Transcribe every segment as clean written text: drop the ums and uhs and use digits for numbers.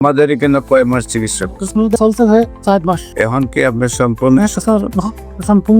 আমাদের এখানে কয় মাস চিকিৎসা চলছে ভাই 4 মাস। এখন কি আপনার সম্পূর্ণ স্যার সম্পূর্ণ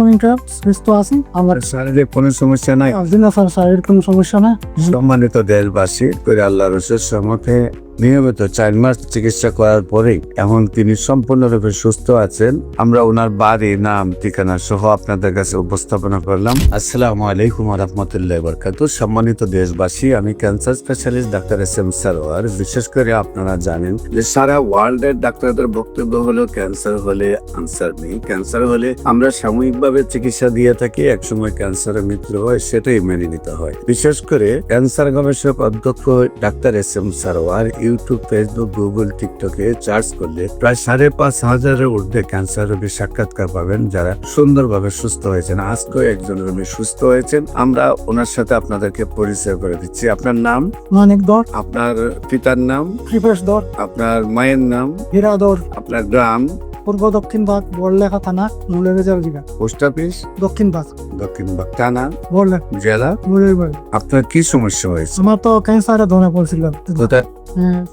সুস্থ আছি। আমার শারীরিক কোনো সমস্যা নাই? দিন স্যার শারীরিক কোনো সমস্যা না। সম্মানিত দেশবাসী, করে আল্লাহ রসুলের সম্মুখে নিয়মিত 4 মাস চিকিৎসা করার পরেই এখন তিনি সম্পূর্ণরূপে সুস্থ আছেন। আমরা ওনার বাড়ি, নাম, ঠিকানা সহ আপনাদের কাছে উপস্থাপনা করলাম। আসসালামু আলাইকুম ওয়া রাহমাতুল্লাহি ওয়া বারাকাতুহু। সম্মানিত দেশবাসী, আমি cancer specialist doctor SM. Sarwar. বিশেষ করে আপনারা জানেন যে সারা ওয়ার্ল্ডের ডাক্তারদের বক্তব্য হলো ক্যান্সার হলে আনসার নেই। ক্যান্সার হলে আমরা সাময়িকভাবে চিকিৎসা দিয়ে থাকি, একসময় ক্যান্সারের মৃত্যু হয়, সেটাই মেনে নিতে হয়। বিশেষ করে ক্যান্সার গবেষক অধ্যক্ষ doctor SM. Sarwar YouTube, Facebook, Google, টিকটকে সার্চ করলে প্রায় 5,500-এর ঊর্ধ্বে ক্যান্সার রোগীর সাক্ষাৎকার পাবেন যারা সুন্দরভাবে সুস্থ হয়েছেন। আজকেও একজন রোগী সুস্থ হয়েছেন। আমরা ওনার সাথে আপনাদেরকে পরিচয় করে দিচ্ছি। আপনার নাম? অনেক দর আপনার পিতার নাম? কৃপেশ দর, আপনার মায়ের নাম? হীরা দর, আপনার গ্রাম? পূর্ব দক্ষিণ ভাগ, বড়লেখা থানা, মূলের জিগা। Post office? দক্ষিণ ভাগ, দক্ষিণ বাগ থানা, বড়লেখা, জেলা? মূলের বাড়ি। আপনার কি সমস্যা হয়েছে? আমার তো ক্যান্সারে ধরা পড়ছিল কোথায়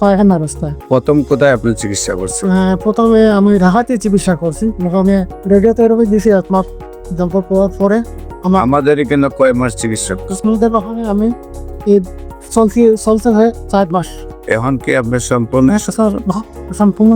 পায়খানা রাস্তায়। প্রথম কোথায় আপনি চিকিৎসা করছেন? প্রথমে আমি ঢাকাতে চিকিৎসা করছি। আমি রেডিওথেরাপি দিয়েছি 1 মাস। তারপর পর পরে আমাদের এখানে কয় মাস চিকিৎসা? কৃষ্ণদের ওখানে আমি চলছে ভাই 4 মাস। এখন কি আপনার সম্পূর্ণ স্যার সম্পূর্ণ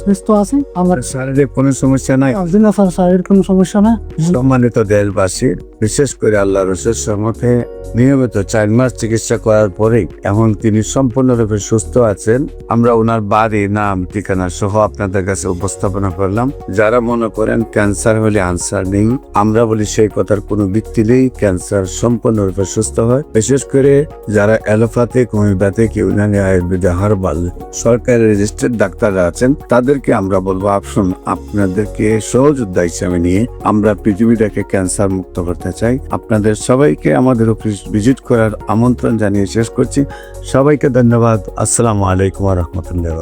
সুস্থ আছি। আমার শারীরিক কোনো সমস্যা নাই? দিন স্যার শারীরিক কোনো সমস্যা না। সম্মানিত দেশবাসী, বিশেষ করে আল্লাহ রসুলের সম্মুখে নিয়মিত 4 মাস চিকিৎসা করার পরেই এখন তিনি সম্পূর্ণরূপে সুস্থ আছেন। আমরা ওনার বাড়ি, নাম, ঠিকানা সহ আপনাদের কাছে উপস্থাপনা করলাম। যারা মনে করেন ক্যান্সার হলে আনসার নেই, আমরা বলি সেই কথার কোনো ভিত্তি নেই। ক্যান্সার সম্পূর্ণরূপে সুস্থ হয়। বিশেষ করে যারা allopathic, homeopathic, Unani, Ayurvedic, herbal সরকারি রেজিস্টার্ড ডাক্তাররা আছেন, তাদেরকে আমরা বলবো আসুন, আপনাদেরকে সহযোদ্ধা হিসেবে নিয়ে আমরা পৃথিবীটাকে ক্যান্সার মুক্ত করতে চাই। আপনাদের সবাইকে আমাদের অফিস ভিজিট করার আমন্ত্রণ জানিয়ে শেষ করছি। সবাইকে ধন্যবাদ। আসসালামু আলাইকুম ওয়া রাহমাতুল্লাহি।